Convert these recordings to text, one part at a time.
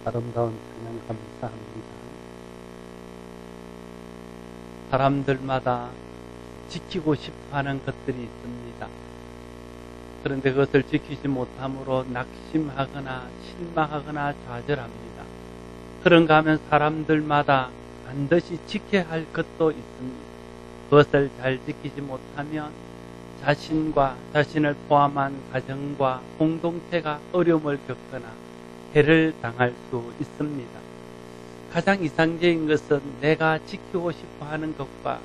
아름다운 찬양 감사합니다. 사람들마다 지키고 싶어하는 것들이 있습니다. 그런데 그것을 지키지 못함으로 낙심하거나 실망하거나 좌절합니다. 그런가 하면 사람들마다 반드시 지켜야 할 것도 있습니다. 그것을 잘 지키지 못하면 자신과 자신을 포함한 가정과 공동체가 어려움을 겪거나 해를 당할 수 있습니다. 가장 이상적인 것은 내가 지키고 싶어 하는 것과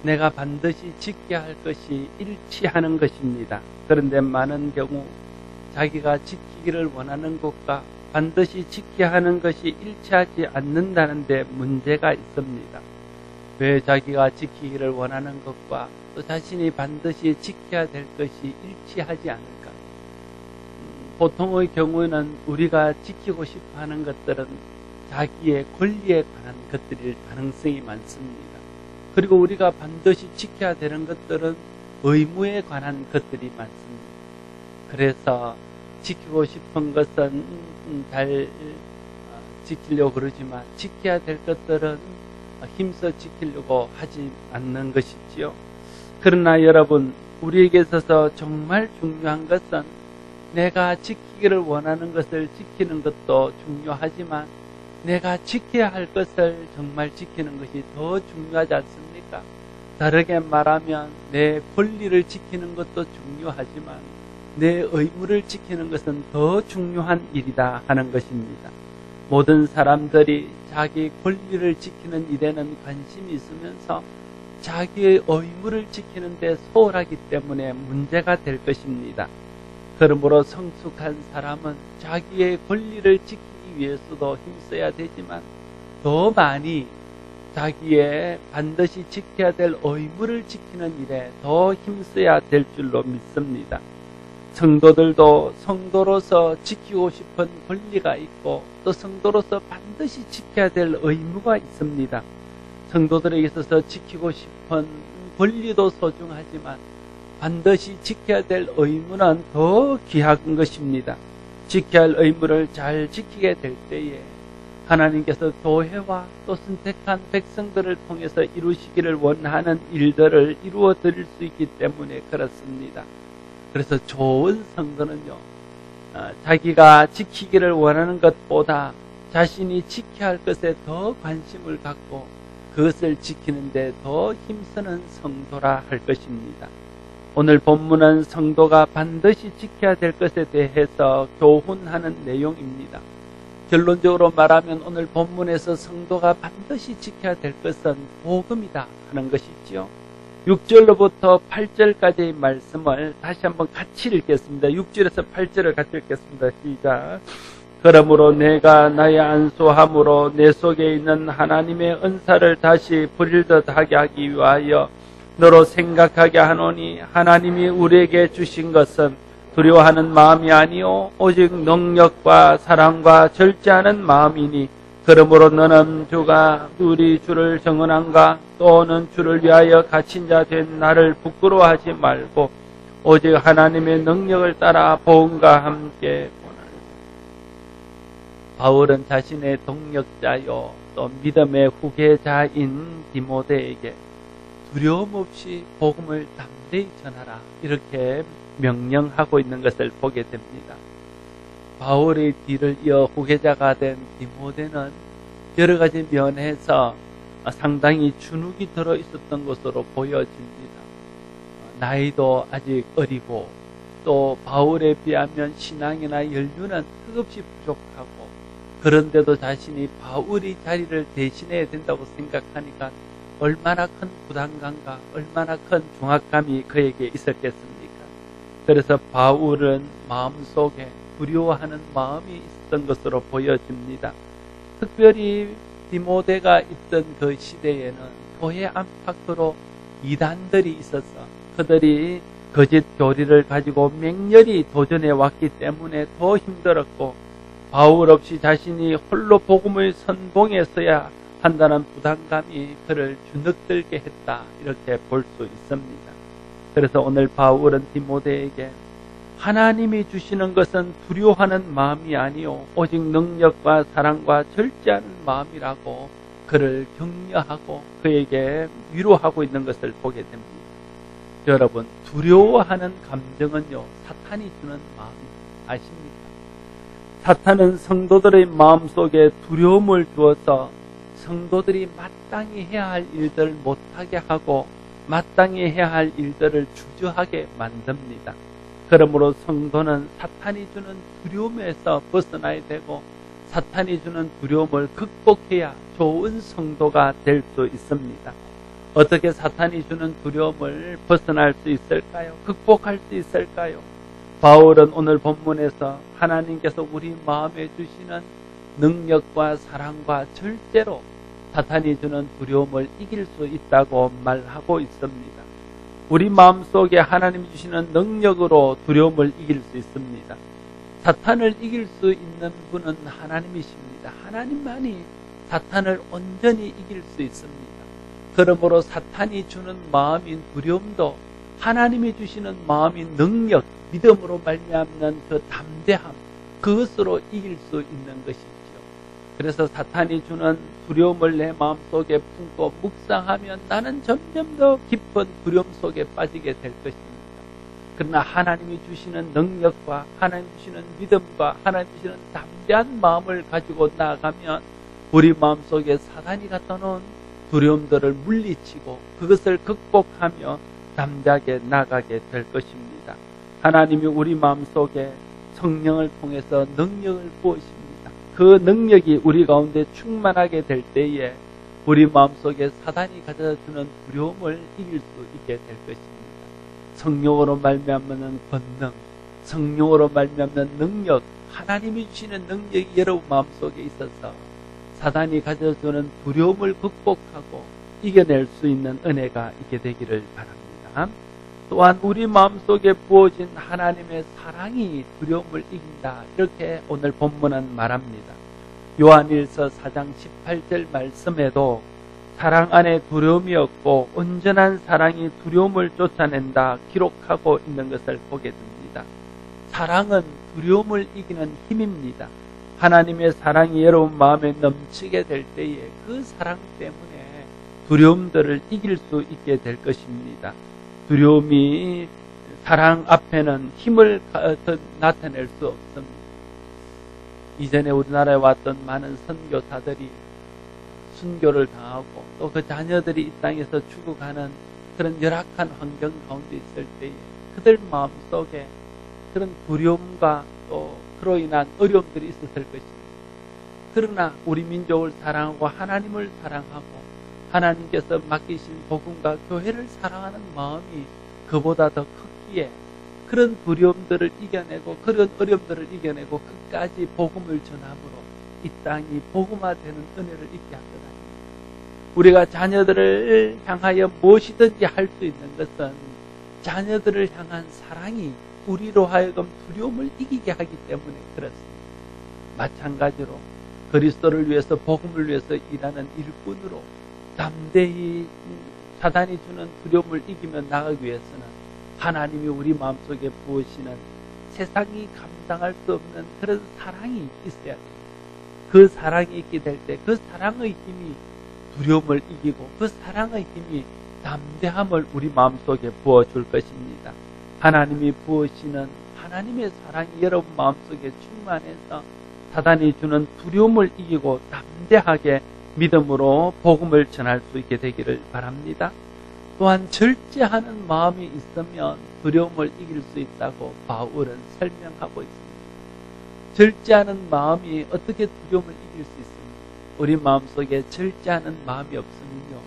내가 반드시 지켜야 할 것이 일치하는 것입니다. 그런데 많은 경우 자기가 지키기를 원하는 것과 반드시 지켜야 하는 것이 일치하지 않는다는 데 문제가 있습니다. 왜 자기가 지키기를 원하는 것과 또 자신이 반드시 지켜야 될 것이 일치하지 않을까? 보통의 경우에는 우리가 지키고 싶어 하는 것들은 자기의 권리에 관한 것들일 가능성이 많습니다. 그리고 우리가 반드시 지켜야 되는 것들은 의무에 관한 것들이 많습니다. 그래서 지키고 싶은 것은 잘 지키려고 그러지만 지켜야 될 것들은 힘써 지키려고 하지 않는 것이지요. 그러나 여러분, 우리에게 있어서 정말 중요한 것은 내가 지키기를 원하는 것을 지키는 것도 중요하지만 내가 지켜야 할 것을 정말 지키는 것이 더 중요하지 않습니까? 다르게 말하면 내 권리를 지키는 것도 중요하지만 내 의무를 지키는 것은 더 중요한 일이다 하는 것입니다. 모든 사람들이 자기 권리를 지키는 일에는 관심이 있으면서 자기의 의무를 지키는 데 소홀하기 때문에 문제가 될 것입니다. 그러므로 성숙한 사람은 자기의 권리를 지키기 위해서도 힘써야 되지만 더 많이 자기의 반드시 지켜야 될 의무를 지키는 일에 더 힘써야 될 줄로 믿습니다. 성도들도 성도로서 지키고 싶은 권리가 있고 또 성도로서 반드시 지켜야 될 의무가 있습니다. 성도들에게 있어서 지키고 싶은 권리도 소중하지만 반드시 지켜야 될 의무는 더 귀한 것입니다. 지켜야 할 의무를 잘 지키게 될 때에 하나님께서 교회와 또 선택한 백성들을 통해서 이루시기를 원하는 일들을 이루어 드릴 수 있기 때문에 그렇습니다. 그래서 좋은 성도는요, 자기가 지키기를 원하는 것보다 자신이 지켜야 할 것에 더 관심을 갖고 그것을 지키는 데 더 힘쓰는 성도라 할 것입니다. 오늘 본문은 성도가 반드시 지켜야 될 것에 대해서 교훈하는 내용입니다. 결론적으로 말하면 오늘 본문에서 성도가 반드시 지켜야 될 것은 복음이다 하는 것이지요. 6절로부터 8절까지의 말씀을 다시 한번 같이 읽겠습니다. 6절에서 8절을 같이 읽겠습니다. 시작. 그러므로 내가 나의 안수함으로 내 속에 있는 하나님의 은사를 다시 부릴듯 하게 하기 위하여 너로 생각하게 하노니 하나님이 우리에게 주신 것은 두려워하는 마음이 아니요 오직 능력과 사랑과 절제하는 마음이니 그러므로 너는 주가 우리 주를 정언한가 또는 주를 위하여 갇힌 자 된 나를 부끄러워하지 말고 오직 하나님의 능력을 따라 복음과 함께 보나니. 바울은 자신의 동력자요 또 믿음의 후계자인 디모데에게 두려움 없이 복음을 담대히 전하라 이렇게 명령하고 있는 것을 보게 됩니다. 바울의 뒤를 이어 후계자가 된 디모데는 여러 가지 면에서 상당히 주눅이 들어 있었던 것으로 보여집니다. 나이도 아직 어리고 또 바울에 비하면 신앙이나 연륜은 턱없이 부족하고 그런데도 자신이 바울의 자리를 대신해야 된다고 생각하니까 얼마나 큰 부담감과 얼마나 큰 중압감이 그에게 있었겠습니까? 그래서 바울은 마음속에 두려워하는 마음이 있었던 것으로 보여집니다. 특별히 디모데가 있던 그 시대에는 교회 안팎으로 이단들이 있어서 그들이 거짓 교리를 가지고 맹렬히 도전해 왔기 때문에 더 힘들었고 바울 없이 자신이 홀로 복음의 선봉에 서야 한다는 부담감이 그를 주눅들게 했다 이렇게 볼 수 있습니다. 그래서 오늘 바울은 디모데에게 하나님이 주시는 것은 두려워하는 마음이 아니요 오직 능력과 사랑과 절제하는 마음이라고 그를 격려하고 그에게 위로하고 있는 것을 보게 됩니다. 여러분, 두려워하는 감정은요 사탄이 주는 마음입니다. 아십니까? 사탄은 성도들의 마음속에 두려움을 주어서 성도들이 마땅히 해야 할 일들을 못하게 하고 마땅히 해야 할 일들을 주저하게 만듭니다. 그러므로 성도는 사탄이 주는 두려움에서 벗어나야 되고 사탄이 주는 두려움을 극복해야 좋은 성도가 될 수 있습니다. 어떻게 사탄이 주는 두려움을 벗어날 수 있을까요? 극복할 수 있을까요? 바울은 오늘 본문에서 하나님께서 우리 마음에 주시는 능력과 사랑과 절제로 사탄이 주는 두려움을 이길 수 있다고 말하고 있습니다. 우리 마음속에 하나님이 주시는 능력으로 두려움을 이길 수 있습니다. 사탄을 이길 수 있는 분은 하나님이십니다. 하나님만이 사탄을 온전히 이길 수 있습니다. 그러므로 사탄이 주는 마음인 두려움도 하나님이 주시는 마음인 능력, 믿음으로 말미암는 그 담대함, 그것으로 이길 수 있는 것이지요. 그래서 사탄이 주는 두려움을 내 마음속에 품고 묵상하면 나는 점점 더 깊은 두려움 속에 빠지게 될 것입니다. 그러나 하나님이 주시는 능력과 하나님이 주시는 믿음과 하나님이 주시는 담대한 마음을 가지고 나아가면 우리 마음속에 사단이 갖다 놓은 두려움들을 물리치고 그것을 극복하며 담대하게 나가게 될 것입니다. 하나님이 우리 마음속에 성령을 통해서 능력을 부으십니다. 그 능력이 우리 가운데 충만하게 될 때에 우리 마음속에 사단이 가져다주는 두려움을 이길 수 있게 될 것입니다. 성령으로 말미암는 권능, 성령으로 말미암는 능력, 하나님이 주시는 능력이 여러분 마음속에 있어서 사단이 가져주는 두려움을 극복하고 이겨낼 수 있는 은혜가 있게 되기를 바랍니다. 또한 우리 마음속에 부어진 하나님의 사랑이 두려움을 이긴다. 이렇게 오늘 본문은 말합니다. 요한일서 4장 18절 말씀에도 사랑 안에 두려움이 없고 온전한 사랑이 두려움을 쫓아낸다 기록하고 있는 것을 보게 됩니다. 사랑은 두려움을 이기는 힘입니다. 하나님의 사랑이 여러분 마음에 넘치게 될 때에 그 사랑 때문에 두려움들을 이길 수 있게 될 것입니다. 두려움이 사랑 앞에는 힘을 나타낼 수 없습니다. 이전에 우리나라에 왔던 많은 선교사들이 순교를 당하고 또 그 자녀들이 이 땅에서 죽어가는 그런 열악한 환경 가운데 있을 때에 그들 마음속에 그런 두려움과 또 그로 인한 어려움들이 있었을 것입니다. 그러나 우리 민족을 사랑하고 하나님을 사랑하고 하나님께서 맡기신 복음과 교회를 사랑하는 마음이 그보다 더 컸기에 그런 두려움들을 이겨내고 그런 어려움들을 이겨내고 끝까지 복음을 전함으로 이 땅이 복음화되는 은혜를 있게 하더라. 우리가 자녀들을 향하여 무엇이든지 할 수 있는 것은 자녀들을 향한 사랑이 우리로 하여금 두려움을 이기게 하기 때문에 그렇습니다. 마찬가지로 그리스도를 위해서 복음을 위해서 일하는 일꾼으로 담대히 사단이 주는 두려움을 이기며 나가기 위해서는 하나님이 우리 마음속에 부으시는 세상이 감당할 수 없는 그런 사랑이 있어야 됩니다. 그 사랑이 있게 될 때 그 사랑의 힘이 두려움을 이기고 그 사랑의 힘이 담대함을 우리 마음속에 부어줄 것입니다. 하나님이 부으시는 하나님의 사랑이 여러분 마음속에 충만해서 사단이 주는 두려움을 이기고 담대하게 믿음으로 복음을 전할 수 있게 되기를 바랍니다. 또한 절제하는 마음이 있으면 두려움을 이길 수 있다고 바울은 설명하고 있습니다. 절제하는 마음이 어떻게 두려움을 이길 수 있습니까? 우리 마음속에 절제하는 마음이 없으면요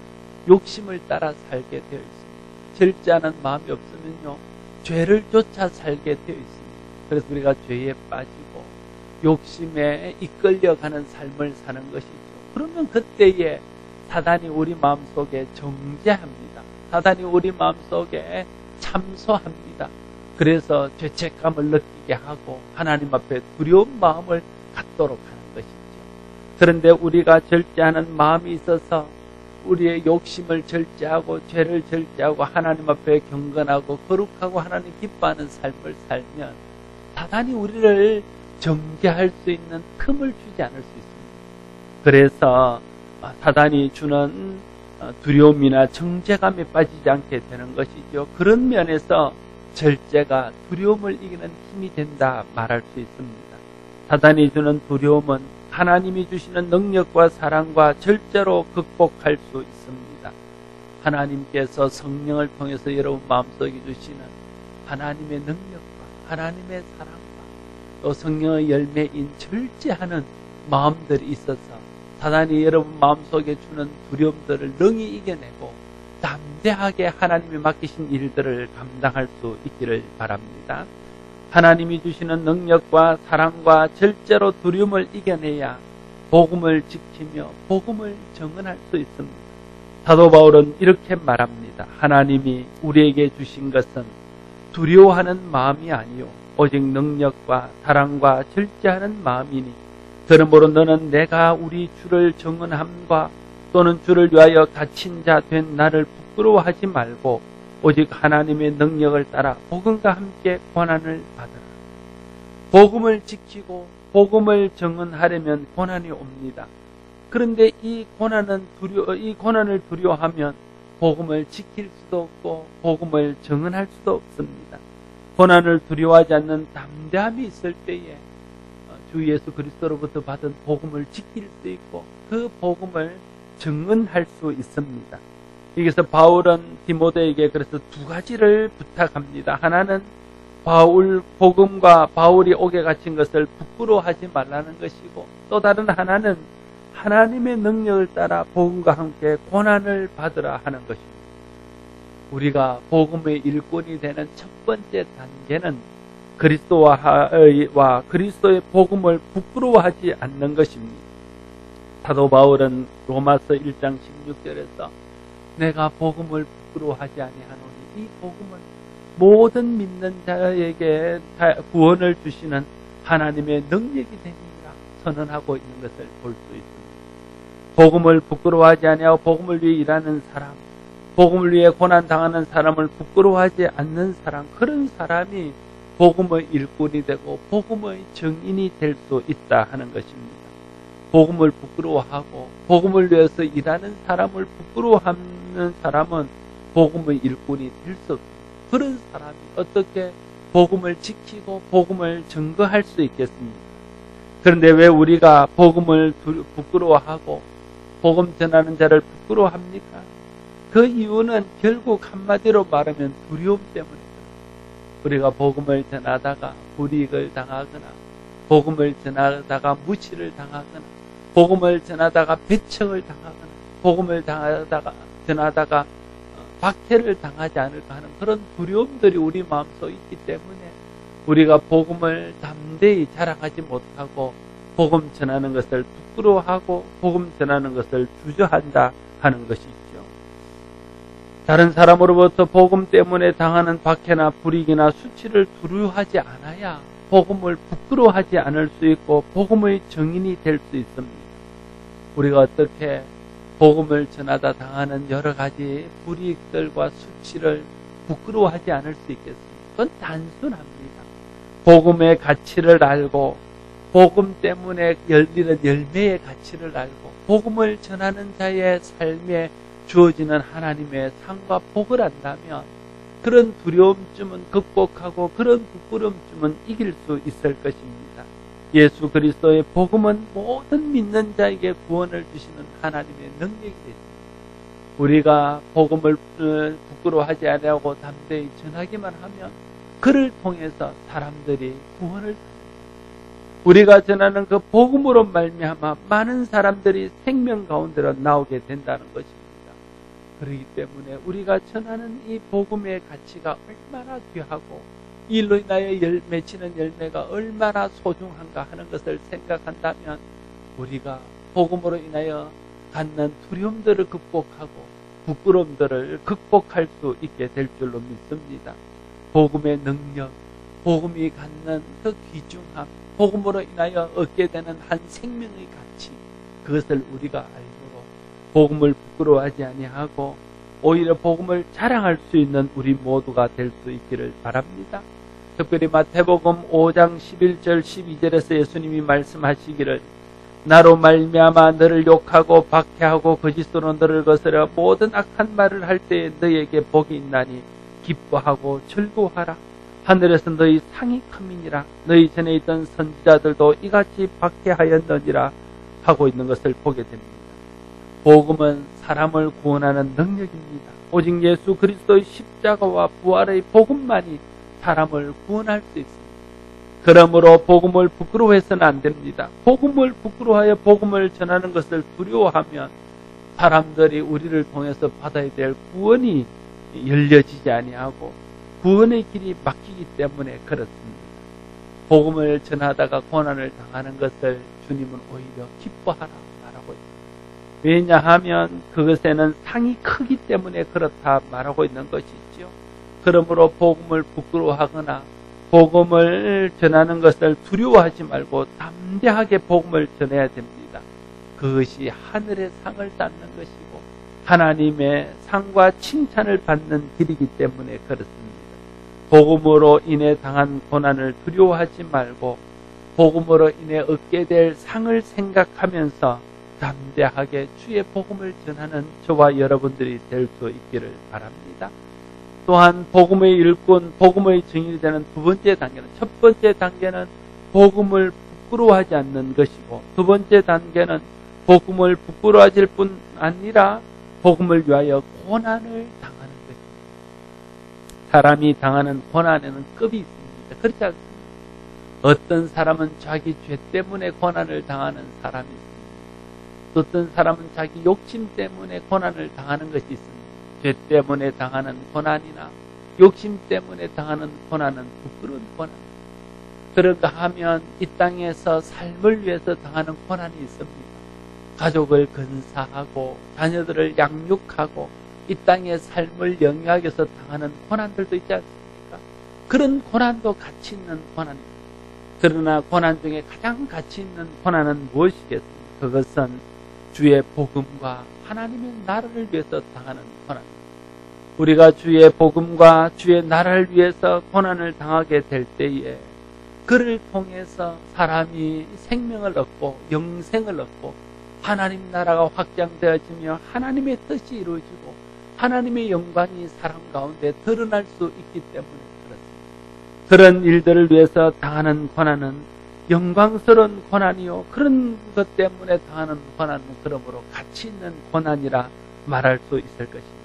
욕심을 따라 살게 되어 있습니다. 절제하는 마음이 없으면요 죄를 쫓아 살게 되어 있습니다. 그래서 우리가 죄에 빠지고 욕심에 이끌려가는 삶을 사는 것이죠. 그러면 그때에 사단이 우리 마음속에 정죄합니다. 사단이 우리 마음속에 참소합니다. 그래서 죄책감을 느끼게 하고 하나님 앞에 두려운 마음을 갖도록 하는 것이죠. 그런데 우리가 절제하는 마음이 있어서 우리의 욕심을 절제하고 죄를 절제하고 하나님 앞에 경건하고 거룩하고 하나님 기뻐하는 삶을 살면 사단이 우리를 정죄할 수 있는 틈을 주지 않을 수 있습니다. 그래서 사단이 주는 두려움이나 정죄감에 빠지지 않게 되는 것이죠. 그런 면에서 절제가 두려움을 이기는 힘이 된다 말할 수 있습니다. 사단이 주는 두려움은 하나님이 주시는 능력과 사랑과 절제로 극복할 수 있습니다. 하나님께서 성령을 통해서 여러분 마음속에 주시는 하나님의 능력과 하나님의 사랑과 또 성령의 열매인 절제하는 마음들이 있어서 사단이 여러분 마음속에 주는 두려움들을 능히 이겨내고 담대하게 하나님이 맡기신 일들을 감당할 수 있기를 바랍니다. 하나님이 주시는 능력과 사랑과 절제로 두려움을 이겨내야 복음을 지키며 복음을 증언할 수 있습니다. 사도 바울은 이렇게 말합니다. 하나님이 우리에게 주신 것은 두려워하는 마음이 아니요 오직 능력과 사랑과 절제하는 마음이니 그러므로 너는 내가 우리 주를 증언함과 또는 주를 위하여 갇힌 자 된 나를 부끄러워하지 말고 오직 하나님의 능력을 따라 복음과 함께 고난을 받으라. 복음을 지키고 복음을 증언하려면 고난이 옵니다. 그런데 이 고난을 두려워하면 복음을 지킬 수도 없고 복음을 증언할 수도 없습니다. 고난을 두려워하지 않는 담대함이 있을 때에 주 예수 그리스도로부터 받은 복음을 지킬 수 있고 그 복음을 증언할 수 있습니다. 여기서 바울은 디모데에게 그래서 두 가지를 부탁합니다. 하나는 복음과 바울이 옥에 갇힌 것을 부끄러워하지 말라는 것이고 또 다른 하나는 하나님의 능력을 따라 복음과 함께 고난을 받으라 하는 것입니다. 우리가 복음의 일꾼이 되는 첫 번째 단계는 그리스도와 그리스도의 복음을 부끄러워하지 않는 것입니다. 사도 바울은 로마서 1장 16절에서 내가 복음을 부끄러워하지 아니하노니 이 복음은 모든 믿는 자에게 구원을 주시는 하나님의 능력이 되니라 선언하고 있는 것을 볼 수 있습니다. 복음을 부끄러워하지 아니하고 복음을 위해 일하는 사람, 복음을 위해 고난당하는 사람을 부끄러워하지 않는 사람, 그런 사람이 복음의 일꾼이 되고 복음의 증인이 될 수 있다 하는 것입니다. 복음을 부끄러워하고 복음을 위해서 일하는 사람을 부끄러워하는 사람은 복음의 일꾼이 될 수 없습니다. 그런 사람이 어떻게 복음을 지키고 복음을 증거할 수 있겠습니까? 그런데 왜 우리가 복음을 부끄러워하고 복음 전하는 자를 부끄러워합니까? 그 이유는 결국 한마디로 말하면 두려움 때문입니다. 우리가 복음을 전하다가 불이익을 당하거나 복음을 전하다가 무시를 당하거나 복음을 전하다가 배척을 당하거나 복음을 전하다가 박해를 당하지 않을까 하는 그런 두려움들이 우리 마음속에 있기 때문에 우리가 복음을 담대히 자랑하지 못하고 복음 전하는 것을 부끄러워하고 복음 전하는 것을 주저한다 하는 것이죠. 다른 사람으로부터 복음 때문에 당하는 박해나 불이익이나 수치를 두려워하지 않아야 복음을 부끄러워하지 않을 수 있고 복음의 증인이 될 수 있습니다. 우리가 어떻게 복음을 전하다 당하는 여러 가지 불이익들과 수치를 부끄러워하지 않을 수 있겠습니까? 그건 단순합니다. 복음의 가치를 알고 복음 때문에 열리는 열매의 가치를 알고 복음을 전하는 자의 삶에 주어지는 하나님의 상과 복을 안다면 그런 두려움쯤은 극복하고 그런 부끄러움쯤은 이길 수 있을 것입니다. 예수 그리스도의 복음은 모든 믿는 자에게 구원을 주시는 하나님의 능력이 되십니다. 우리가 복음을 부끄러워하지 아니하고 담대히 전하기만 하면 그를 통해서 사람들이 구원을 받습니다. 우리가 전하는 그 복음으로 말미암아 많은 사람들이 생명 가운데로 나오게 된다는 것입니다. 그렇기 때문에 우리가 전하는 이 복음의 가치가 얼마나 귀하고 일로 인하여 맺히는 열매가 얼마나 소중한가 하는 것을 생각한다면 우리가 복음으로 인하여 갖는 두려움들을 극복하고 부끄러움들을 극복할 수 있게 될 줄로 믿습니다. 복음의 능력, 복음이 갖는 그 귀중함, 복음으로 인하여 얻게 되는 한 생명의 가치, 그것을 우리가 알므로 복음을 부끄러워하지 아니하고 오히려 복음을 자랑할 수 있는 우리 모두가 될 수 있기를 바랍니다. 특별히 마태복음 5장 11절 12절에서 예수님이 말씀하시기를 나로 말미암아 너를 욕하고 박해하고 거짓으로 너를 거스려 모든 악한 말을 할 때에 너에게 복이 있나니 기뻐하고 즐거워하라. 하늘에서 너희 상이 큼이니라. 너희 전에 있던 선지자들도 이같이 박해하였느니라 하고 있는 것을 보게 됩니다. 복음은 사람을 구원하는 능력입니다. 오직 예수 그리스도의 십자가와 부활의 복음만이 사람을 구원할 수 있습니다. 그러므로 복음을 부끄러워해서는 안 됩니다. 복음을 부끄러워하여 복음을 전하는 것을 두려워하면 사람들이 우리를 통해서 받아야 될 구원이 열려지지 아니하고 구원의 길이 막히기 때문에 그렇습니다. 복음을 전하다가 고난을 당하는 것을 주님은 오히려 기뻐하라 말하고 있습니다. 왜냐하면 그것에는 상이 크기 때문에 그렇다 말하고 있는 것이지요. 그러므로 복음을 부끄러워하거나 복음을 전하는 것을 두려워하지 말고 담대하게 복음을 전해야 됩니다. 그것이 하늘의 상을 쌓는 것이고 하나님의 상과 칭찬을 받는 길이기 때문에 그렇습니다. 복음으로 인해 당한 고난을 두려워하지 말고 복음으로 인해 얻게 될 상을 생각하면서 담대하게 주의 복음을 전하는 저와 여러분들이 될 수 있기를 바랍니다. 또한 복음의 일꾼, 복음의 증인이 되는 두 번째 단계는, 첫 번째 단계는 복음을 부끄러워하지 않는 것이고, 두 번째 단계는 복음을 부끄러워하실 뿐 아니라 복음을 위하여 고난을 당하는 것입니다. 사람이 당하는 고난에는 급이 있습니다. 그렇지 않습니까? 어떤 사람은 자기 죄 때문에 고난을 당하는 사람이 있습니다. 어떤 사람은 자기 욕심 때문에 고난을 당하는 것이 있습니다. 죄 때문에 당하는 고난이나 욕심 때문에 당하는 고난은 부끄러운 고난입니다. 그런가 하면 이 땅에서 삶을 위해서 당하는 고난이 있습니다. 가족을 건사하고 자녀들을 양육하고 이 땅의 삶을 영위하기 위해서 당하는 고난들도 있지 않습니까? 그런 고난도 가치 있는 고난입니다. 그러나 고난 중에 가장 가치 있는 고난은 무엇이겠습니까? 그것은 주의 복음과 하나님의 나라를 위해서 당하는 고난입니다. 우리가 주의 복음과 주의 나라를 위해서 고난을 당하게 될 때에 그를 통해서 사람이 생명을 얻고 영생을 얻고 하나님 나라가 확장되어지며 하나님의 뜻이 이루어지고 하나님의 영광이 사람 가운데 드러날 수 있기 때문에 그렇습니다. 그런 일들을 위해서 당하는 고난은 영광스러운 고난이요, 그런 것 때문에 당하는 고난은 그러므로 가치 있는 고난이라 말할 수 있을 것입니다.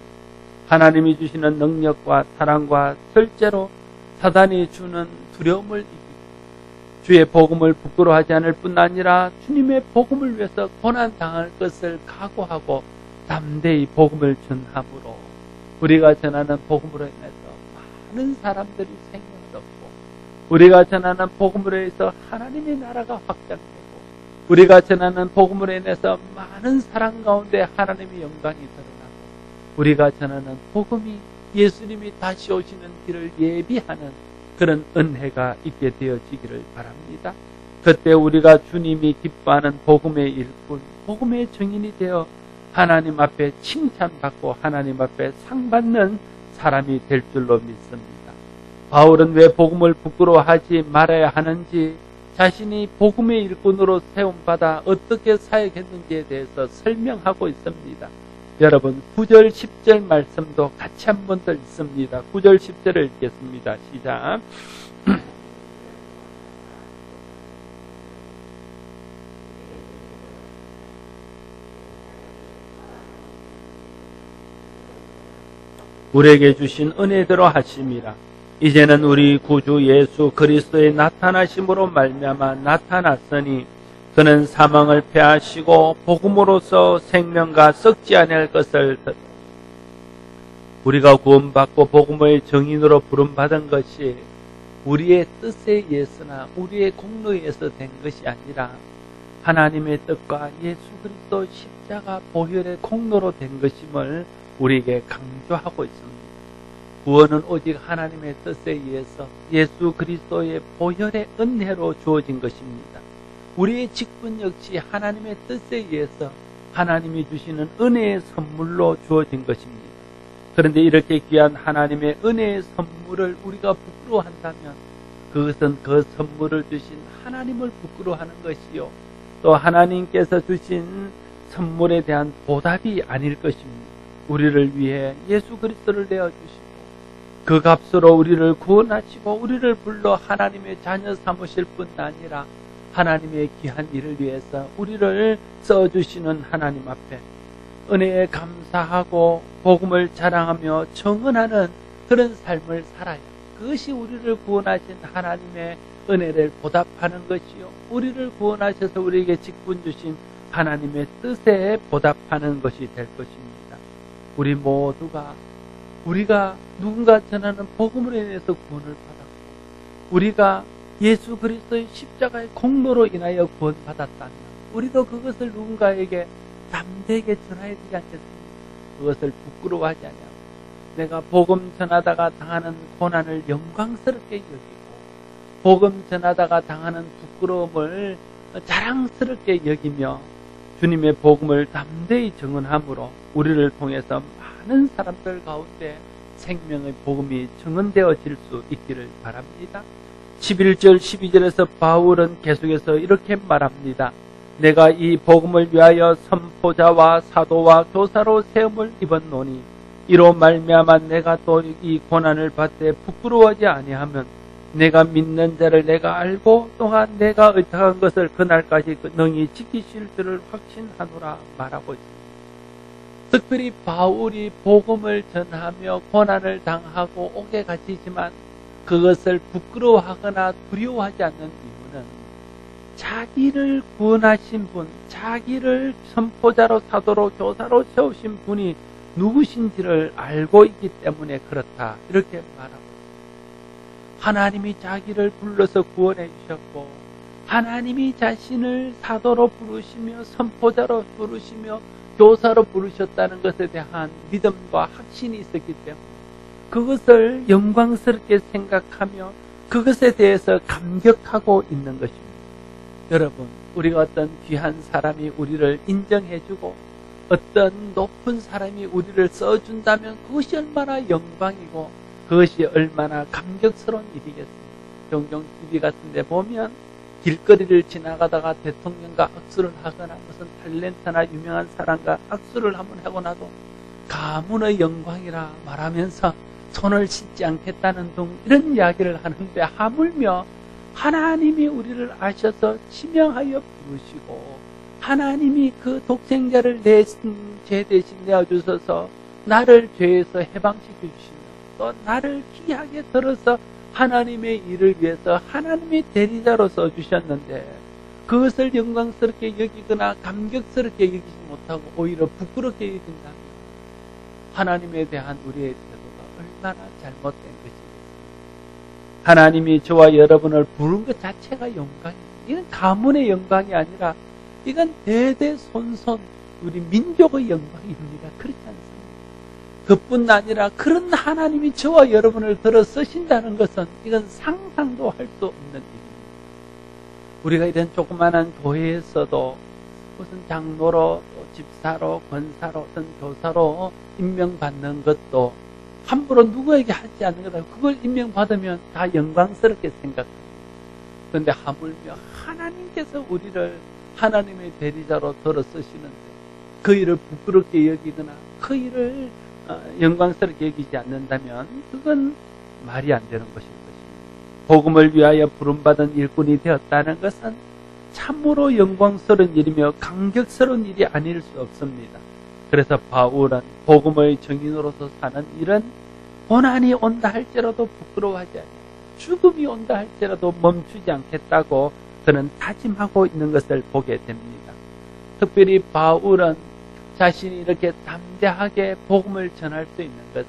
하나님이 주시는 능력과 사랑과 절제로 사단이 주는 두려움을 이기고 주의 복음을 부끄러워하지 않을 뿐 아니라 주님의 복음을 위해서 고난 당할 것을 각오하고 담대히 복음을 전함으로 우리가 전하는 복음으로 인해서 많은 사람들이 생명을 얻고 우리가 전하는 복음으로 인해서 하나님의 나라가 확장되고 우리가 전하는 복음으로 인해서 많은 사람 가운데 하나님의 영광이 드러나고 우리가 전하는 복음이 예수님이 다시 오시는 길을 예비하는 그런 은혜가 있게 되어지기를 바랍니다. 그때 우리가 주님이 기뻐하는 복음의 일꾼, 복음의 증인이 되어 하나님 앞에 칭찬받고 하나님 앞에 상받는 사람이 될 줄로 믿습니다. 바울은 왜 복음을 부끄러워하지 말아야 하는지 자신이 복음의 일꾼으로 세움받아 어떻게 사역했는지에 대해서 설명하고 있습니다. 여러분 9절 10절 말씀도 같이 한번 더 읽습니다. 9절 10절을 읽겠습니다. 시작. 우리에게 주신 은혜대로 하심이라. 이제는 우리 구주 예수 그리스도의 나타나심으로 말미암아 나타났으니 그는 사망을 패하시고 복음으로서 생명과 썩지 아니할 것을 우리가 구원받고 복음의 증인으로 부름받은 것이 우리의 뜻에 의해서나 우리의 공로에 의해서 된 것이 아니라 하나님의 뜻과 예수 그리스도 십자가 보혈의 공로로 된 것임을 우리에게 강조하고 있습니다. 구원은 오직 하나님의 뜻에 의해서 예수 그리스도의 보혈의 은혜로 주어진 것입니다. 우리의 직분 역시 하나님의 뜻에 의해서 하나님이 주시는 은혜의 선물로 주어진 것입니다. 그런데 이렇게 귀한 하나님의 은혜의 선물을 우리가 부끄러워한다면 그것은 그 선물을 주신 하나님을 부끄러워하는 것이요, 또 하나님께서 주신 선물에 대한 보답이 아닐 것입니다. 우리를 위해 예수 그리스도를 내어주시고 그 값으로 우리를 구원하시고 우리를 불러 하나님의 자녀 삼으실 뿐 아니라 하나님의 귀한 일을 위해서 우리를 써주시는 하나님 앞에 은혜에 감사하고 복음을 자랑하며 청언하는 그런 삶을 살아야 그것이 우리를 구원하신 하나님의 은혜를 보답하는 것이요, 우리를 구원하셔서 우리에게 직분 주신 하나님의 뜻에 보답하는 것이 될 것입니다. 우리 모두가 우리가 누군가 전하는 복음으로 인해서 구원을 받았고 우리가 예수 그리스도의 십자가의 공로로 인하여 구원받았다면 우리도 그것을 누군가에게 담대하게 전해야 되지 않겠습니까? 그것을 부끄러워하지 않냐고, 내가 복음 전하다가 당하는 고난을 영광스럽게 여기고 복음 전하다가 당하는 부끄러움을 자랑스럽게 여기며 주님의 복음을 담대히 증언함으로 우리를 통해서 많은 사람들 가운데 생명의 복음이 증언되어질 수 있기를 바랍니다. 11절 12절에서 바울은 계속해서 이렇게 말합니다. 내가 이 복음을 위하여 선포자와 사도와 교사로 세움을 입었노니 이로 말미암아 내가 또 이 고난을 받되 부끄러워하지 아니하면 내가 믿는 자를 내가 알고 또한 내가 의탁한 것을 그날까지 능히 지키실 줄을 확신하노라 말하고 있습니다. 특별히 바울이 복음을 전하며 고난을 당하고 옥에 갇히지만 그것을 부끄러워하거나 두려워하지 않는 이유는 자기를 구원하신 분, 자기를 선포자로 사도로 교사로 세우신 분이 누구신지를 알고 있기 때문에 그렇다, 이렇게 말하고 있습니다. 하나님이 자기를 불러서 구원해 주셨고 하나님이 자신을 사도로 부르시며 선포자로 부르시며 교사로 부르셨다는 것에 대한 믿음과 확신이 있었기 때문에 그것을 영광스럽게 생각하며 그것에 대해서 감격하고 있는 것입니다. 여러분, 우리가 어떤 귀한 사람이 우리를 인정해주고 어떤 높은 사람이 우리를 써준다면 그것이 얼마나 영광이고 그것이 얼마나 감격스러운 일이겠습니까? 종종 TV 같은 데 보면 길거리를 지나가다가 대통령과 악수를 하거나 무슨 탤런트나 유명한 사람과 악수를 한번 하고 나도 가문의 영광이라 말하면서 손을 씻지 않겠다는 등 이런 이야기를 하는데, 하물며 하나님이 우리를 아셔서 지명하여 부르시고 하나님이 그 독생자를 내 죄 대신 내어주셔서 나를 죄에서 해방시켜 주시며 또 나를 귀하게 들어서 하나님의 일을 위해서 하나님의 대리자로 써주셨는데 그것을 영광스럽게 여기거나 감격스럽게 여기지 못하고 오히려 부끄럽게 여긴다면 하나님에 대한 우리의 태도가 얼마나 잘못된 것이겠습니까? 하나님이 저와 여러분을 부른 것 자체가 영광입니다. 이건 가문의 영광이 아니라 이건 대대손손 우리 민족의 영광입니다. 그렇지 않습니까? 그뿐 아니라 그런 하나님이 저와 여러분을 들어 쓰신다는 것은 이건 상상도 할 수 없는 일입니다. 우리가 이런 조그마한 교회에서도 무슨 장로로, 또 집사로, 권사로, 어떤 교사로 임명받는 것도 함부로 누구에게 하지 않는 거다. 그걸 임명받으면 다 영광스럽게 생각합니다. 그런데 하물며 하나님께서 우리를 하나님의 대리자로 들어 쓰시는데 그 일을 부끄럽게 여기거나 그 일을 영광스럽게 여기지 않는다면 그건 말이 안 되는 것일 것입니다. 복음을 위하여 부름받은 일꾼이 되었다는 것은 참으로 영광스러운 일이며 감격스러운 일이 아닐 수 없습니다. 그래서 바울은 복음의 증인으로서 사는 일은 고난이 온다 할지라도 부끄러워하지 않고 죽음이 온다 할지라도 멈추지 않겠다고 그는 다짐하고 있는 것을 보게 됩니다. 특별히 바울은 자신이 이렇게 담대하게 복음을 전할 수 있는 것은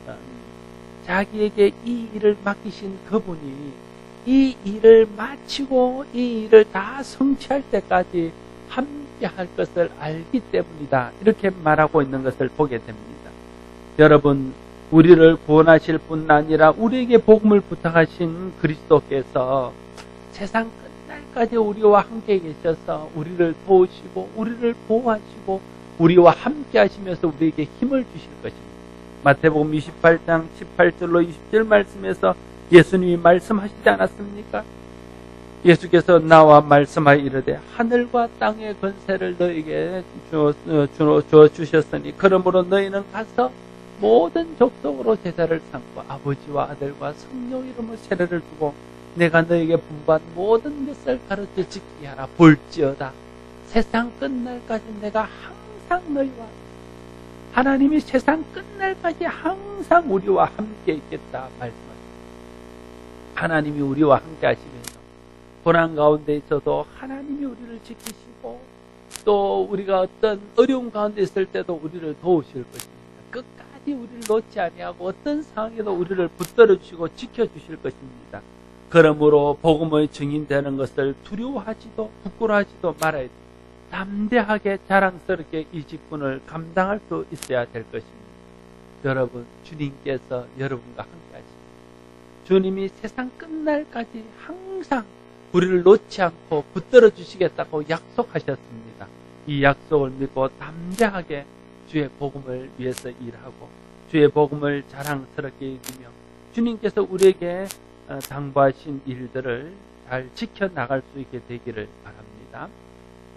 자기에게 이 일을 맡기신 그분이 이 일을 마치고 이 일을 다 성취할 때까지 함께할 것을 알기 때문이다, 이렇게 말하고 있는 것을 보게 됩니다. 여러분, 우리를 구원하실 뿐 아니라 우리에게 복음을 부탁하신 그리스도께서 세상 끝날까지 우리와 함께 계셔서 우리를 도우시고 우리를 보호하시고 우리와 함께 하시면서 우리에게 힘을 주실 것입니다. 마태복음 28장 18절로 20절 말씀에서 예수님이 말씀하시지 않았습니까? 예수께서 나와 말씀하여 이르되 하늘과 땅의 권세를 너에게 주어 주셨으니 그러므로 너희는 가서 모든 족속으로 제자를 삼고 아버지와 아들과 성령 이름으로 세례를 주고 내가 너에게 분부한 모든 것을 가르쳐 지키게 하라. 볼지어다 세상 끝날까지 내가 항상 너희와 하나님이 세상 끝날까지 항상 우리와 함께 있겠다 말씀하십니다. 하나님이 우리와 함께 하시면서 고난 가운데 있어도 하나님이 우리를 지키시고 또 우리가 어떤 어려운 가운데 있을 때도 우리를 도우실 것입니다. 끝까지 우리를 놓지 아니하고 어떤 상황에도 우리를 붙들어 주시고 지켜주실 것입니다. 그러므로 복음의 증인되는 것을 두려워하지도 부끄러워하지도 말아야 됩니다. 담대하게 자랑스럽게 이 직분을 감당할 수 있어야 될 것입니다. 여러분, 주님께서 여러분과 함께 하십니다. 주님이 세상 끝날까지 항상 우리를 놓지 않고 붙들어 주시겠다고 약속하셨습니다. 이 약속을 믿고 담대하게 주의 복음을 위해서 일하고 주의 복음을 자랑스럽게 이기며 주님께서 우리에게 당부하신 일들을 잘 지켜나갈 수 있게 되기를 바랍니다.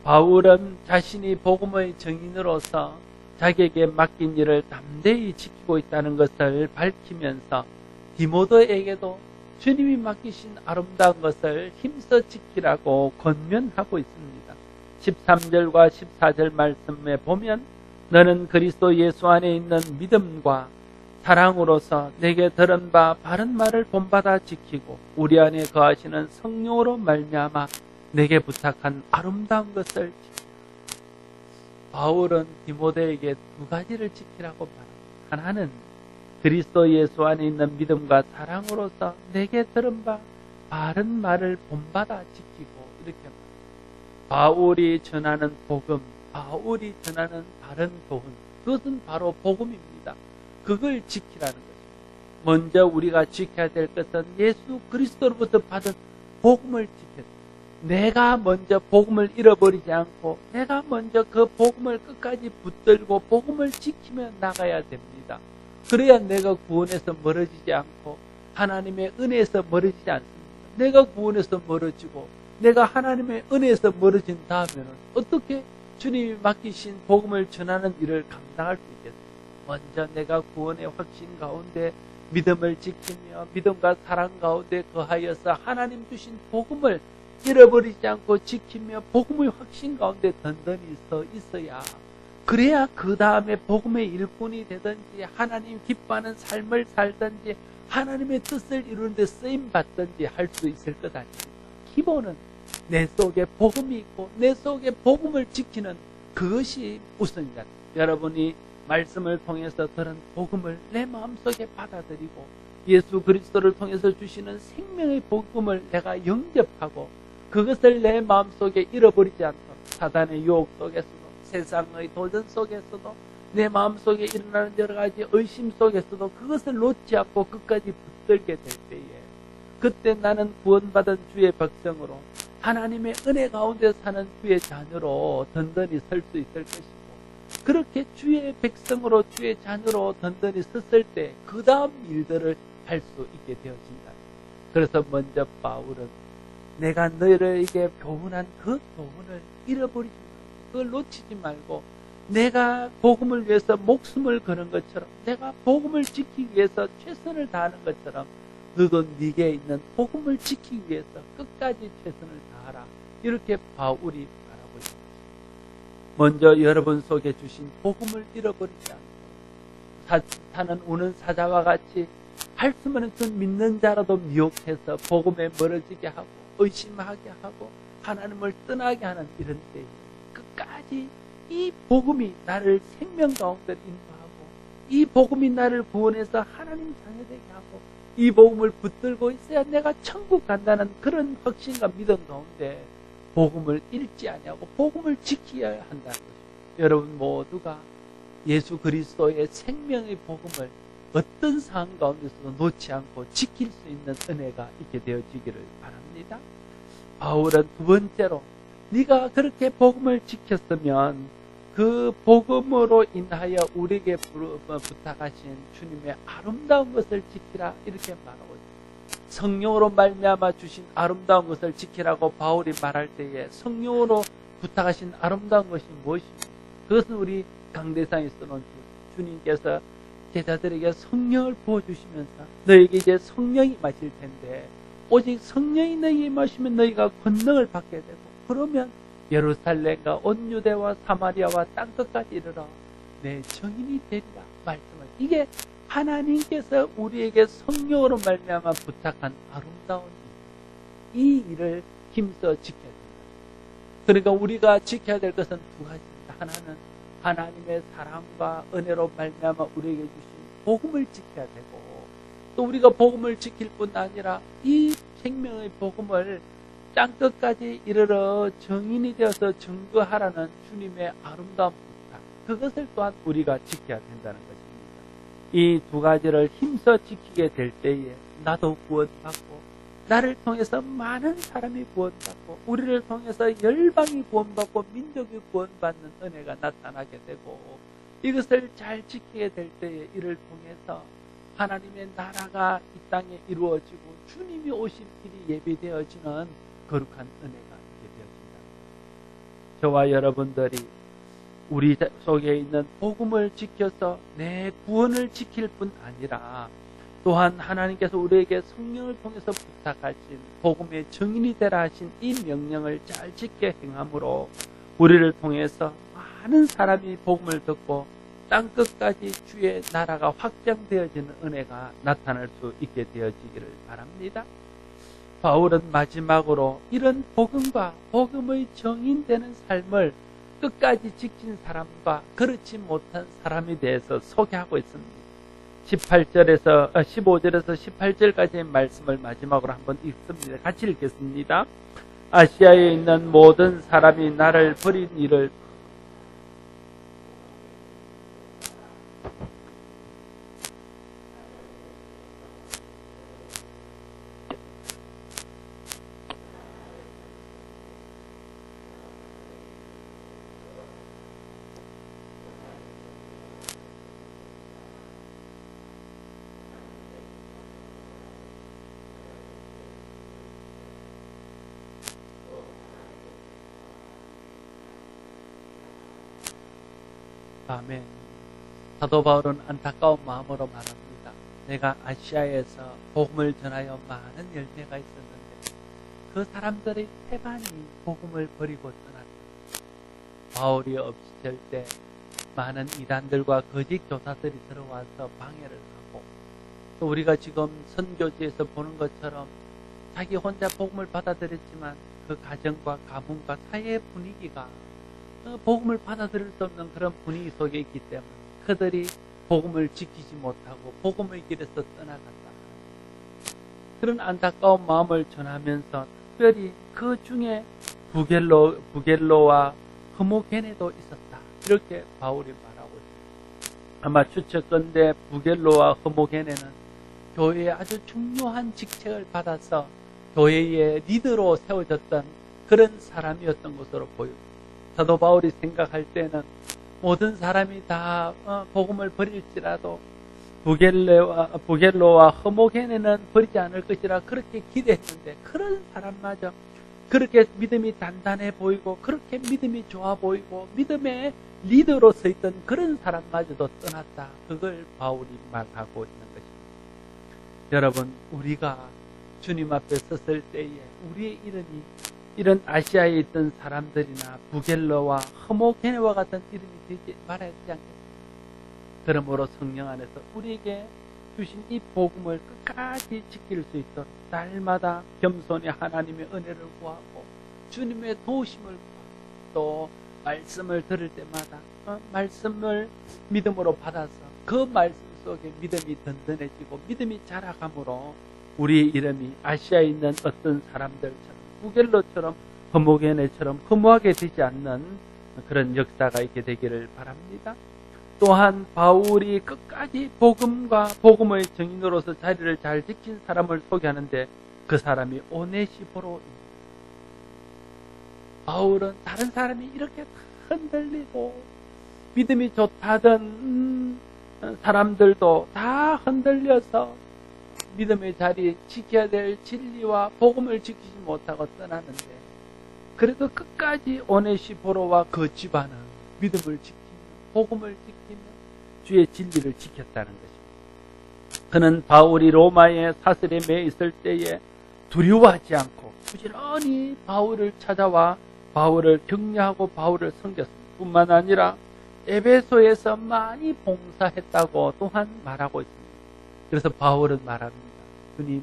바울은 자신이 복음의 증인으로서 자기에게 맡긴 일을 담대히 지키고 있다는 것을 밝히면서 디모데에게도 주님이 맡기신 아름다운 것을 힘써 지키라고 권면하고 있습니다. 13절과 14절 말씀에 보면 너는 그리스도 예수 안에 있는 믿음과 사랑으로서 내게 들은 바 바른 말을 본받아 지키고 우리 안에 거하시는 성령으로 말미암아 내게 부탁한 아름다운 것을 지키라. 바울은 디모데에게 두 가지를 지키라고 말합니다. 하나는 그리스도 예수 안에 있는 믿음과 사랑으로서 내게 들은 바 바른 말을 본받아 지키고 이렇게 말합니다. 바울이 전하는 복음, 바울이 전하는 바른 교훈, 그것은 바로 복음입니다. 그걸 지키라는 것입니다. 먼저 우리가 지켜야 될 것은 예수 그리스도로부터 받은 복음을 지켜야 됩니다. 내가 먼저 복음을 잃어버리지 않고 내가 먼저 그 복음을 끝까지 붙들고 복음을 지키며 나가야 됩니다. 그래야 내가 구원에서 멀어지지 않고 하나님의 은혜에서 멀어지지 않습니다. 내가 구원에서 멀어지고 내가 하나님의 은혜에서 멀어진 다음에는 어떻게 주님이 맡기신 복음을 전하는 일을 감당할 수 있겠습니까? 먼저 내가 구원의 확신 가운데 믿음을 지키며 믿음과 사랑 가운데 거하여서 하나님 주신 복음을 잃어버리지 않고 지키며 복음의 확신 가운데 든든히 서 있어야 그래야 그 다음에 복음의 일꾼이 되든지 하나님 기뻐하는 삶을 살든지 하나님의 뜻을 이루는 데 쓰임받든지 할 수 있을 것 아닙니까? 기본은 내 속에 복음이 있고 내 속에 복음을 지키는 그것이 우선이다. 여러분이 말씀을 통해서 들은 복음을 내 마음속에 받아들이고 예수 그리스도를 통해서 주시는 생명의 복음을 내가 영접하고 그것을 내 마음속에 잃어버리지 않도록 사단의 유혹 속에서도 세상의 도전 속에서도 내 마음속에 일어나는 여러 가지 의심 속에서도 그것을 놓지 않고 끝까지 붙들게 될 때에 그때 나는 구원받은 주의 백성으로 하나님의 은혜 가운데 사는 주의 자녀로 든든히 설 수 있을 것이고 그렇게 주의 백성으로 주의 자녀로 든든히 섰을 때 그 다음 일들을 할 수 있게 되어진다. 그래서 먼저 바울은 내가 너희에게 교훈한 그 교훈을 잃어버리지 말고 그걸 놓치지 말고 내가 복음을 위해서 목숨을 거는 것처럼 내가 복음을 지키기 위해서 최선을 다하는 것처럼 너도 네게 있는 복음을 지키기 위해서 끝까지 최선을 다하라. 이렇게 바울이 말하고 있습니다. 먼저 여러분 속에 주신 복음을 잃어버리지 않고 사탄은 우는 사자와 같이 할 수만 없는 믿는 자라도 미혹해서 복음에 멀어지게 하고 의심하게 하고 하나님을 떠나게 하는 이런 때에 끝까지 이 복음이 나를 생명 가운데 인도하고 이 복음이 나를 구원해서 하나님 자녀되게 하고 이 복음을 붙들고 있어야 내가 천국 간다는 그런 확신과 믿음 가운데 복음을 잃지 아니하고 복음을 지켜야 한다는 것입니다. 여러분 모두가 예수 그리스도의 생명의 복음을 어떤 상황 가운데서도 놓지 않고 지킬 수 있는 은혜가 있게 되어지기를 바랍니다. 바울은 두 번째로 네가 그렇게 복음을 지켰으면 그 복음으로 인하여 우리에게 부탁하신 주님의 아름다운 것을 지키라 이렇게 말하고 있습니다. 성령으로 말미암아 주신 아름다운 것을 지키라고 바울이 말할 때에 성령으로 부탁하신 아름다운 것이 무엇입니까? 그것은 우리 강대상에서는 주님께서 제자들에게 성령을 부어주시면서 너에게 이제 성령이 마실 텐데 오직 성령이 너에게 마시면 너희가 권능을 받게 되고 그러면 예루살렘과 온 유대와 사마리아와 땅끝까지 이르러 내 증인이 되리라 말씀을. 이게 하나님께서 우리에게 성령으로 말미암아 부탁한 아름다운 이 일을 힘써 지켜야 된다. 그러니까 우리가 지켜야 될 것은 두 가지입니다. 하나는 하나님의 사랑과 은혜로 말미암아 우리에게 주신 복음을 지켜야 되고 또 우리가 복음을 지킬 뿐 아니라 이 생명의 복음을 땅끝까지 이르러 증인이 되어서 증거하라는 주님의 아름다운 부탁, 그것을 또한 우리가 지켜야 된다는 것입니다. 이 두 가지를 힘써 지키게 될 때에 나도 구원받고 나를 통해서 많은 사람이 구원받고 우리를 통해서 열방이 구원받고 민족이 구원받는 은혜가 나타나게 되고 이것을 잘 지키게 될 때에 이를 통해서 하나님의 나라가 이 땅에 이루어지고 주님이 오실 길이 예비되어지는 거룩한 은혜가 되어진다. 저와 여러분들이 우리 속에 있는 복음을 지켜서 내 구원을 지킬 뿐 아니라 또한 하나님께서 우리에게 성령을 통해서 부탁하신 복음의 증인이 되라 하신 이 명령을 잘 지켜 행함으로 우리를 통해서 많은 사람이 복음을 듣고 땅끝까지 주의 나라가 확장되어지는 은혜가 나타날 수 있게 되어지기를 바랍니다. 바울은 마지막으로 이런 복음과 복음의 증인되는 삶을 끝까지 지킨 사람과 그렇지 못한 사람에 대해서 소개하고 있습니다. 15절에서 18절까지의 말씀을 마지막으로 한번 읽습니다. 같이 읽겠습니다. 아시아에 있는 모든 사람이 나를 버린 일을 아멘. 사도 바울은 안타까운 마음으로 말합니다. 내가 아시아에서 복음을 전하여 많은 열매가 있었는데 그 사람들의 태반이 복음을 버리고 떠났다. 바울이 없을 때 많은 이단들과 거짓 교사들이 들어와서 방해를 하고 또 우리가 지금 선교지에서 보는 것처럼 자기 혼자 복음을 받아들였지만 그 가정과 가문과 사회의 분위기가 복음을 받아들일 수 없는 그런 분위기 속에 있기 때문에 그들이 복음을 지키지 못하고 복음의 길에서 떠나갔다. 그런 안타까운 마음을 전하면서 특별히 그 중에 부겔로와 흐모게네도 있었다. 이렇게 바울이 말하고 있습니다. 아마 추측건대 부겔로와 흐모게네는 교회에 아주 중요한 직책을 받아서 교회의 리더로 세워졌던 그런 사람이었던 것으로 보입니다. 사도 바울이 생각할 때는 모든 사람이 다 복음을 버릴지라도 부겔로와 흐모게네는 버리지 않을 것이라 그렇게 기대했는데 그런 사람마저 그렇게 믿음이 단단해 보이고 그렇게 믿음이 좋아 보이고 믿음의 리더로 서 있던 그런 사람마저도 떠났다. 그걸 바울이 말하고 있는 것입니다. 여러분, 우리가 주님 앞에 섰을 때에 우리의 이름이 이런 아시아에 있던 사람들이나 부겔로와 흐모게네와 같은 이름이 되지 말아야 되지 않겠습니까? 그러므로 성령 안에서 우리에게 주신 이 복음을 끝까지 지킬 수 있도록 날마다 겸손히 하나님의 은혜를 구하고 주님의 도우심을 구하고 또 말씀을 들을 때마다 말씀을 믿음으로 받아서 그 말씀 속에 믿음이 든든해지고 믿음이 자라감으로 우리의 이름이 아시아에 있는 어떤 사람들처럼 부겔로처럼 흐모게네처럼 허무하게 되지 않는 그런 역사가 있게 되기를 바랍니다. 또한 바울이 끝까지 복음과 복음의 증인으로서 자리를 잘 지킨 사람을 소개하는데 그 사람이 오네시포로입니다. 바울은 다른 사람이 이렇게 흔들리고 믿음이 좋다던 사람들도 다 흔들려서 믿음의 자리에 지켜야 될 진리와 복음을 지키지 못하고 떠나는데, 그래도 끝까지 오네시포로와 그 집안은 믿음을 지키며 복음을 지키며 주의 진리를 지켰다는 것입니다. 그는 바울이 로마의 사슬에 매 있을 때에 두려워하지 않고 부지런히 바울을 찾아와 바울을 격려하고 바울을 섬겼습니다. 뿐만 아니라 에베소에서 많이 봉사했다고 또한 말하고 있습니다. 그래서 바울은 말합니다. 주님,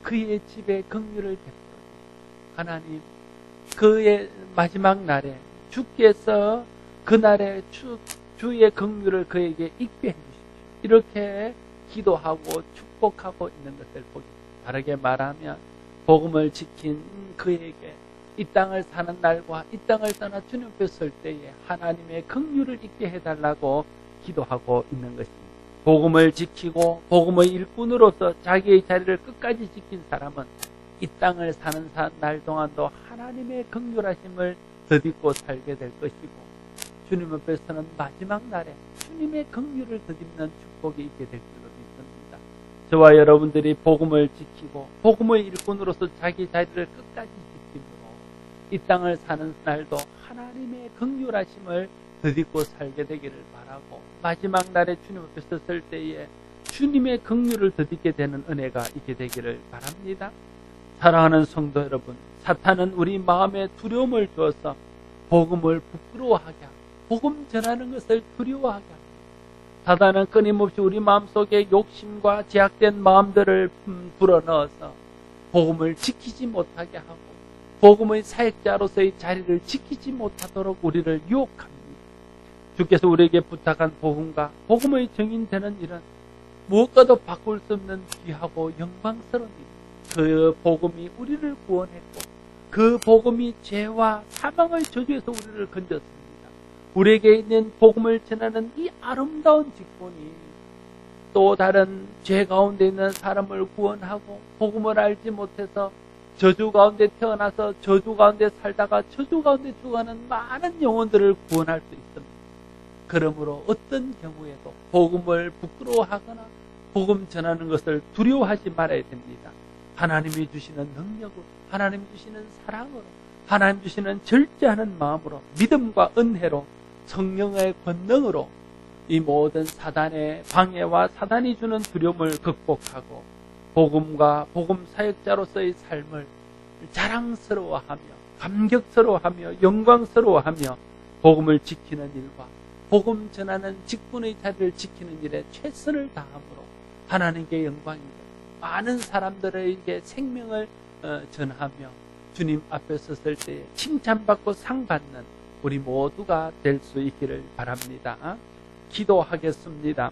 그의 집에 긍휼을 베풀어 하나님, 그의 마지막 날에 주께서 그날에 주의 긍휼을 그에게 있게 해주십시오. 이렇게 기도하고 축복하고 있는 것을 보기, 다르게 말하면 복음을 지킨 그에게 이 땅을 사는 날과 이 땅을 떠나 주님 앞에 설 때에 하나님의 긍휼을 있게 해달라고 기도하고 있는 것입니다. 복음을 지키고 복음의 일꾼으로서 자기의 자리를 끝까지 지킨 사람은 이 땅을 사는 날 동안도 하나님의 긍휼하심을 덧입고 살게 될 것이고, 주님 앞에서는 마지막 날에 주님의 긍휼을 덧입는 축복이 있게 될 줄로 믿습니다. 저와 여러분들이 복음을 지키고 복음의 일꾼으로서 자기 자리를 끝까지 지킴으로 이 땅을 사는 날도 하나님의 긍휼하심을 덧입고 살게 되기를 바라고, 마지막 날에 주님 앞에 섰을 때에 주님의 긍휼을 덧입게 되는 은혜가 있게 되기를 바랍니다. 사랑하는 성도 여러분, 사탄은 우리 마음에 두려움을 주어서 복음을 부끄러워하게 하고 복음 전하는 것을 두려워하게 합니다. 사탄은 끊임없이 우리 마음속에 욕심과 제약된 마음들을 불어넣어서 복음을 지키지 못하게 하고 복음의 사역자로서의 자리를 지키지 못하도록 우리를 유혹합니다. 주께서 우리에게 부탁한 복음과 복음의 증인되는 일은 무엇과도 바꿀 수 없는 귀하고 영광스러운 일. 그 복음이 우리를 구원했고 그 복음이 죄와 사망의 저주에서 우리를 건졌습니다. 우리에게 있는 복음을 전하는 이 아름다운 직분이 또 다른 죄 가운데 있는 사람을 구원하고 복음을 알지 못해서 저주 가운데 태어나서 저주 가운데 살다가 저주 가운데 죽어가는 많은 영혼들을 구원할 수 있습니다. 그러므로 어떤 경우에도 복음을 부끄러워하거나 복음 전하는 것을 두려워하지 말아야 됩니다. 하나님이 주시는 능력으로, 하나님 주시는 사랑으로, 하나님 주시는 절제하는 마음으로, 믿음과 은혜로, 성령의 권능으로 이 모든 사단의 방해와 사단이 주는 두려움을 극복하고 복음과 복음 사역자로서의 삶을 자랑스러워하며 감격스러워하며 영광스러워하며 복음을 지키는 일과 복음 전하는 직분의 자리를 지키는 일에 최선을 다함으로 하나님께 영광이고 많은 사람들에게 생명을 전하며 주님 앞에 섰을 때 칭찬받고 상받는 우리 모두가 될 수 있기를 바랍니다. 기도하겠습니다.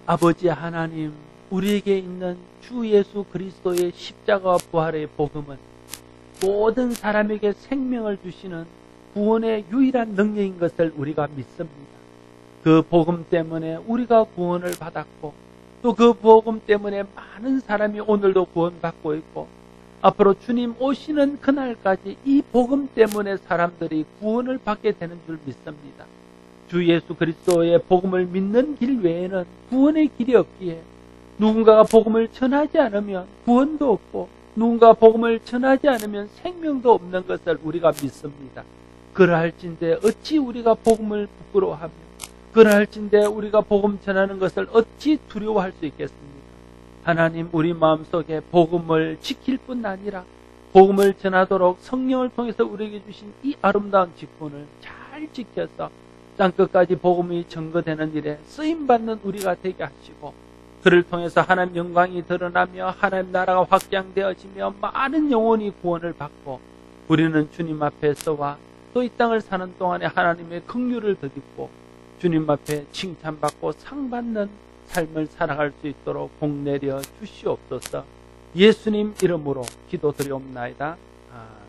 아버지 하나님, 우리에게 있는 주 예수 그리스도의 십자가와 부활의 복음은 모든 사람에게 생명을 주시는 구원의 유일한 능력인 것을 우리가 믿습니다. 그 복음 때문에 우리가 구원을 받았고 또 그 복음 때문에 많은 사람이 오늘도 구원받고 있고 앞으로 주님 오시는 그날까지 이 복음 때문에 사람들이 구원을 받게 되는 줄 믿습니다. 주 예수 그리스도의 복음을 믿는 길 외에는 구원의 길이 없기에 누군가가 복음을 전하지 않으면 구원도 없고 누군가가 복음을 전하지 않으면 생명도 없는 것을 우리가 믿습니다. 그러할진대 어찌 우리가 복음을 부끄러워하며 그러할진대 우리가 복음 전하는 것을 어찌 두려워할 수 있겠습니까? 하나님, 우리 마음속에 복음을 지킬 뿐 아니라 복음을 전하도록 성령을 통해서 우리에게 주신 이 아름다운 직분을 잘 지켜서 땅끝까지 복음이 전거되는 일에 쓰임받는 우리가 되게 하시고 그를 통해서 하나님 영광이 드러나며 하나님 나라가 확장되어지며 많은 영혼이 구원을 받고 우리는 주님 앞에서와 또 이 땅을 사는 동안에 하나님의 긍휼을 덧입고 주님 앞에 칭찬받고 상받는 삶을 살아갈 수 있도록 복 내려 주시옵소서. 예수님 이름으로 기도드리옵나이다. 아멘.